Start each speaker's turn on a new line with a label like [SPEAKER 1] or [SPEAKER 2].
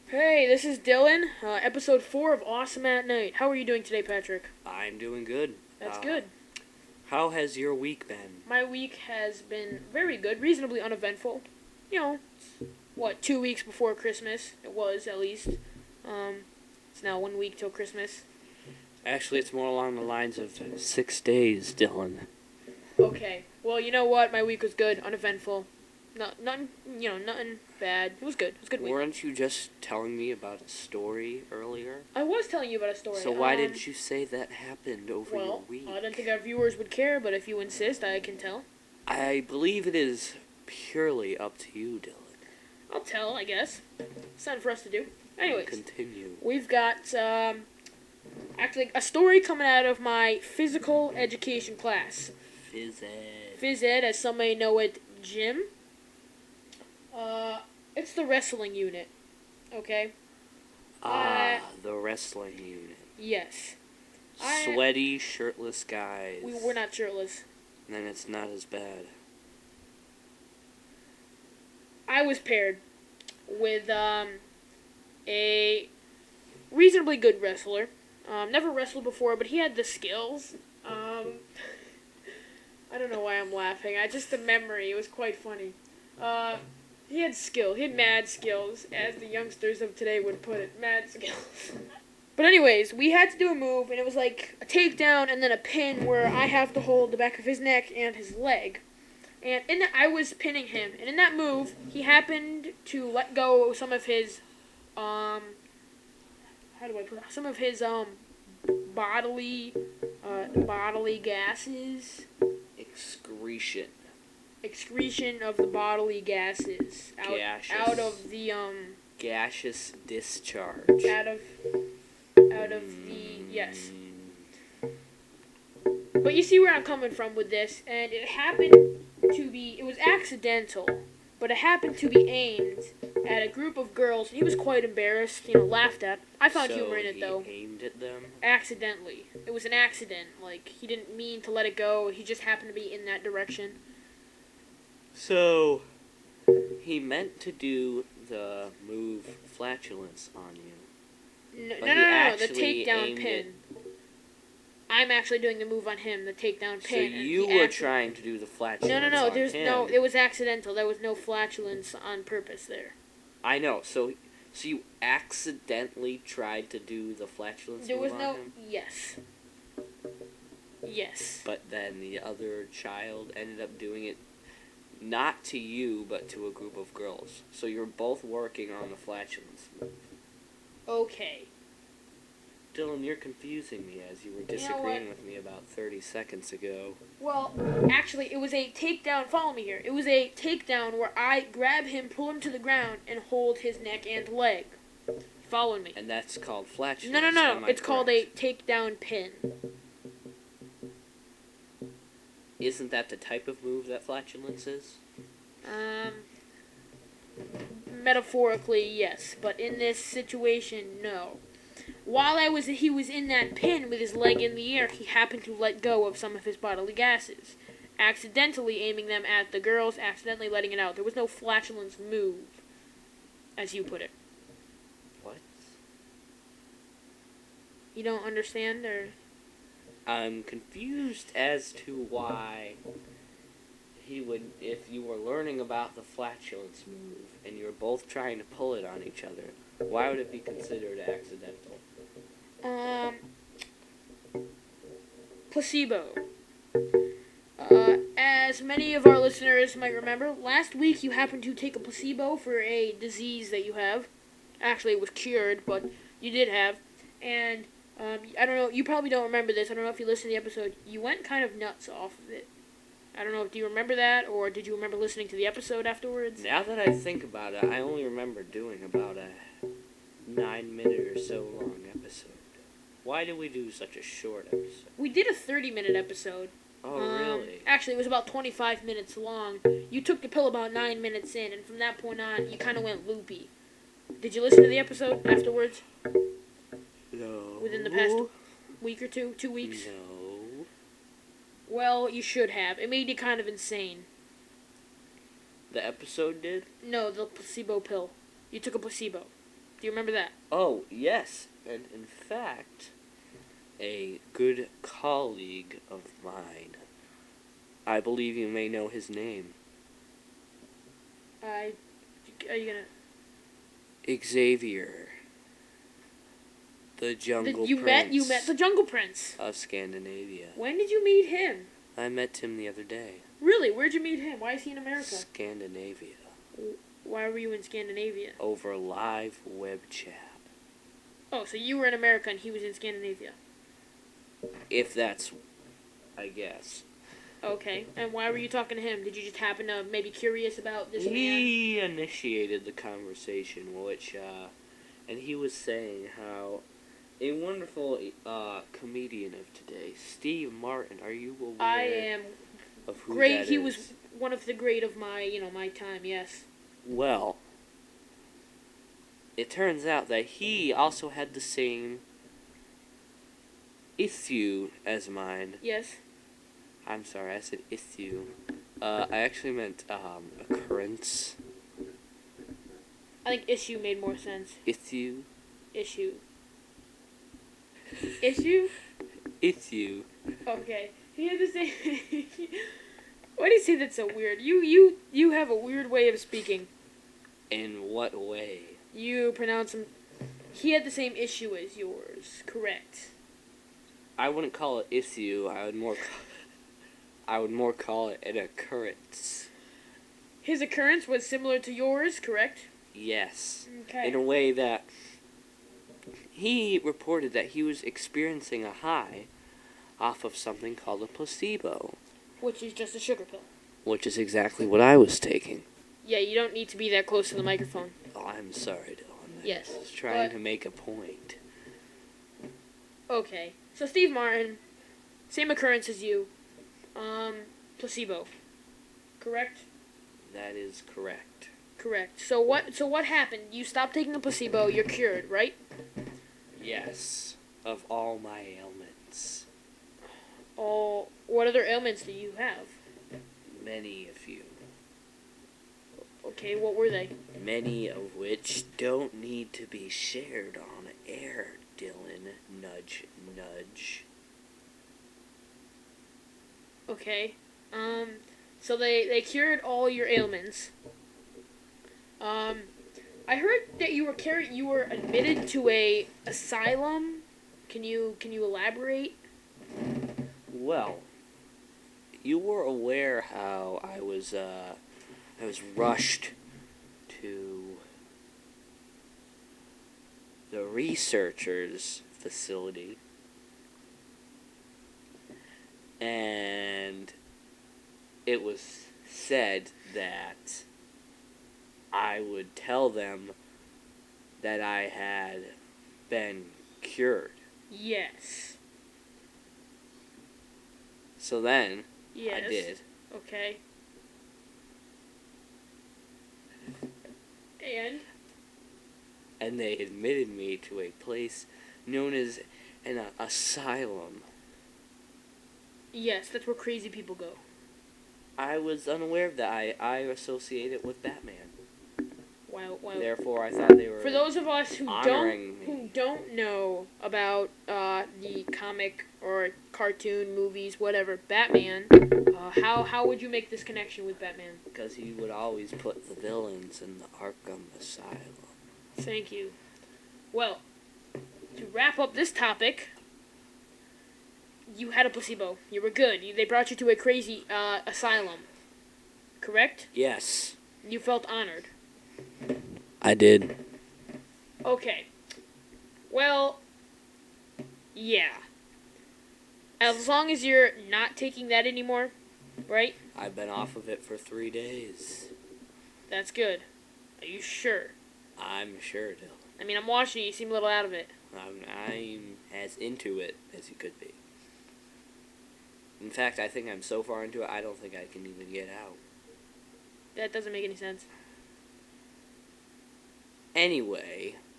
[SPEAKER 1] Hey, this is Dylan, episode 4 of Awesome at Night. How are you doing today, Patrick?
[SPEAKER 2] I'm doing good.
[SPEAKER 1] That's good.
[SPEAKER 2] How has your week been?
[SPEAKER 1] My week has been very good, reasonably uneventful. You know, 2 weeks before Christmas? It was, at least. It's now 1 week till Christmas.
[SPEAKER 2] Actually, it's more along the lines of 6 days, Dylan.
[SPEAKER 1] Okay, well, you know what? My week was good, uneventful. Nothing bad. It was good. It was a good week.
[SPEAKER 2] Weren't you just telling me about a story earlier?
[SPEAKER 1] I was telling you about a story.
[SPEAKER 2] So why didn't you say that happened over your week?
[SPEAKER 1] I don't think our viewers would care, but if you insist, I can tell.
[SPEAKER 2] I believe it is purely up to you, Dylan.
[SPEAKER 1] I'll tell, I guess. It's time for us to do. Anyways.
[SPEAKER 2] Continue.
[SPEAKER 1] We've got, actually, a story coming out of my physical education class.
[SPEAKER 2] Phys ed.
[SPEAKER 1] Phys ed, as some may know it, gym. It's the wrestling unit. Okay?
[SPEAKER 2] The wrestling unit.
[SPEAKER 1] Yes.
[SPEAKER 2] Sweaty, shirtless guys.
[SPEAKER 1] We're not shirtless.
[SPEAKER 2] Then it's not as bad.
[SPEAKER 1] I was paired with, a reasonably good wrestler. Never wrestled before, but he had the skills. I don't know why I'm laughing. The memory, it was quite funny. He had skill. He had mad skills, as the youngsters of today would put it. Mad skills. But anyways, we had to do a move, and it was like a takedown and then a pin where I have to hold the back of his neck and his leg. And I was pinning him. And in that move, he happened to let go of some of his, some of his, bodily gases. Excretion of the bodily gases out of the
[SPEAKER 2] gaseous discharge.
[SPEAKER 1] Out of the yes. But you see where I'm coming from with this, and it was accidental, but it happened to be aimed at a group of girls. He was quite embarrassed, laughed at. I found humor in it though.
[SPEAKER 2] He aimed at them?
[SPEAKER 1] Accidentally. It was an accident. Like, he didn't mean to let it go. He just happened to be in that direction.
[SPEAKER 2] So, he meant to do the move flatulence on you.
[SPEAKER 1] No, the takedown pin. I'm actually doing the move on him, the takedown pin.
[SPEAKER 2] So you were trying to do the flatulence on him.
[SPEAKER 1] It was accidental. There was no flatulence on purpose there.
[SPEAKER 2] I know, so you accidentally tried to do the flatulence move on him?
[SPEAKER 1] Yes.
[SPEAKER 2] But then the other child ended up doing it not to you, but to a group of girls. So you're both working on the flatulence move.
[SPEAKER 1] Okay.
[SPEAKER 2] Dylan, you're confusing me as you were disagreeing with me about 30 seconds ago.
[SPEAKER 1] Well, actually, it was a takedown. Follow me here. It was a takedown where I grab him, pull him to the ground, and hold his neck and leg. Follow me.
[SPEAKER 2] And that's called flatulence.
[SPEAKER 1] No. It's called a takedown pin.
[SPEAKER 2] Isn't that the type of move that flatulence is?
[SPEAKER 1] Metaphorically, yes, but in this situation, no. While he was in that pin with his leg in the air, he happened to let go of some of his bodily gases, accidentally aiming them at the girls, accidentally letting it out. There was no flatulence move, as you put it.
[SPEAKER 2] What?
[SPEAKER 1] You don't understand, or?
[SPEAKER 2] I'm confused as to why he would, if you were learning about the flatulence move and you were both trying to pull it on each other, why would it be considered accidental?
[SPEAKER 1] Placebo. As many of our listeners might remember, last week you happened to take a placebo for a disease that you have. Actually, it was cured, but you did have. And I don't know, you probably don't remember this. I don't know if you listened to the episode. You went kind of nuts off of it. I don't know, do you remember that, or did you remember listening to the episode afterwards?
[SPEAKER 2] Now that I think about it, I only remember doing about a 9-minute or so long episode. Why did we do such a short episode?
[SPEAKER 1] We did a 30-minute episode.
[SPEAKER 2] Oh, really?
[SPEAKER 1] Actually, it was about 25 minutes long. You took the pill about 9 minutes in, and from that point on, you kind of went loopy. Did you listen to the episode afterwards?
[SPEAKER 2] No.
[SPEAKER 1] Within the past week or 2 weeks?
[SPEAKER 2] No.
[SPEAKER 1] Well, you should have. It made you kind of insane.
[SPEAKER 2] The episode did?
[SPEAKER 1] No, the placebo pill. You took a placebo. Do you remember that?
[SPEAKER 2] Oh, yes. And in fact, a good colleague of mine, I believe you may know his name.
[SPEAKER 1] Are you gonna?
[SPEAKER 2] Xavier. The Jungle Prince.
[SPEAKER 1] You met the Jungle Prince.
[SPEAKER 2] Of Scandinavia.
[SPEAKER 1] When did you meet him?
[SPEAKER 2] I met him the other day.
[SPEAKER 1] Really? Where'd you meet him? Why is he in America?
[SPEAKER 2] Scandinavia.
[SPEAKER 1] Why were you in Scandinavia?
[SPEAKER 2] Over live web chat.
[SPEAKER 1] Oh, so you were in America and he was in Scandinavia.
[SPEAKER 2] If that's, I guess.
[SPEAKER 1] Okay. And why were you talking to him? Did you just happen to maybe curious about this man?
[SPEAKER 2] He initiated the conversation, and he was saying how a wonderful comedian of today, Steve Martin. Are you aware?
[SPEAKER 1] I am
[SPEAKER 2] of who
[SPEAKER 1] great.
[SPEAKER 2] that
[SPEAKER 1] He
[SPEAKER 2] is?
[SPEAKER 1] was one of the great of my time. Yes.
[SPEAKER 2] Well, it turns out that he also had the same issue as mine.
[SPEAKER 1] Yes.
[SPEAKER 2] I'm sorry, I said issue. I actually meant occurrence.
[SPEAKER 1] I think issue made more sense.
[SPEAKER 2] Issue.
[SPEAKER 1] Issue. Issue?
[SPEAKER 2] Issue.
[SPEAKER 1] Okay. He had the same. Why do you say that's so weird? You have a weird way of speaking.
[SPEAKER 2] In what way?
[SPEAKER 1] You pronounce him. He had the same issue as yours. Correct.
[SPEAKER 2] I wouldn't call it issue. I would more call it an occurrence.
[SPEAKER 1] His occurrence was similar to yours, correct?
[SPEAKER 2] Yes.
[SPEAKER 1] Okay.
[SPEAKER 2] In a way that he reported that he was experiencing a high off of something called a placebo.
[SPEAKER 1] Which is just a sugar pill.
[SPEAKER 2] Which is exactly what I was taking.
[SPEAKER 1] Yeah, you don't need to be that close to the microphone.
[SPEAKER 2] Oh, I'm sorry, Dylan.
[SPEAKER 1] Yes.
[SPEAKER 2] I was trying to make a point.
[SPEAKER 1] Okay. So Steve Martin, same occurrence as you. Placebo. Correct?
[SPEAKER 2] That is correct.
[SPEAKER 1] Correct. So what happened? You stopped taking a placebo, you're cured, right?
[SPEAKER 2] Yes. Of all my ailments.
[SPEAKER 1] Oh, what other ailments do you have?
[SPEAKER 2] Many a few.
[SPEAKER 1] Okay, what were they?
[SPEAKER 2] Many of which don't need to be shared on air, Dylan. Nudge, nudge.
[SPEAKER 1] Okay. So they cured all your ailments. I heard that you were admitted to a asylum. Can you elaborate?
[SPEAKER 2] Well, you were aware how I was rushed to the researchers' facility, and it was said that I would tell them that I had been cured.
[SPEAKER 1] Yes.
[SPEAKER 2] So then,
[SPEAKER 1] Yes.
[SPEAKER 2] I did.
[SPEAKER 1] Okay.
[SPEAKER 2] And they admitted me to a place known as an asylum.
[SPEAKER 1] Yes, that's where crazy people go.
[SPEAKER 2] I was unaware of that. I associate it with Batman.
[SPEAKER 1] Wow.
[SPEAKER 2] Therefore, I thought they were
[SPEAKER 1] For those of us who
[SPEAKER 2] honoring me.
[SPEAKER 1] who don't know about the comic or cartoon movies, whatever, Batman, how would you make this connection with Batman?
[SPEAKER 2] Because he would always put the villains in the Arkham Asylum.
[SPEAKER 1] Thank you. Well, to wrap up this topic, you had a placebo. You were good. They brought you to a crazy asylum. Correct?
[SPEAKER 2] Yes.
[SPEAKER 1] You felt honored.
[SPEAKER 2] I did.
[SPEAKER 1] Okay. Well, yeah. As long as you're not taking that anymore, right?
[SPEAKER 2] I've been off of it for 3 days.
[SPEAKER 1] That's good. Are you sure?
[SPEAKER 2] I'm sure, Dylan.
[SPEAKER 1] I mean, I'm watching you. You seem a little out of it.
[SPEAKER 2] I'm as into it as you could be. In fact, I think I'm so far into it, I don't think I can even get out.
[SPEAKER 1] That doesn't make any sense.
[SPEAKER 2] Anyway,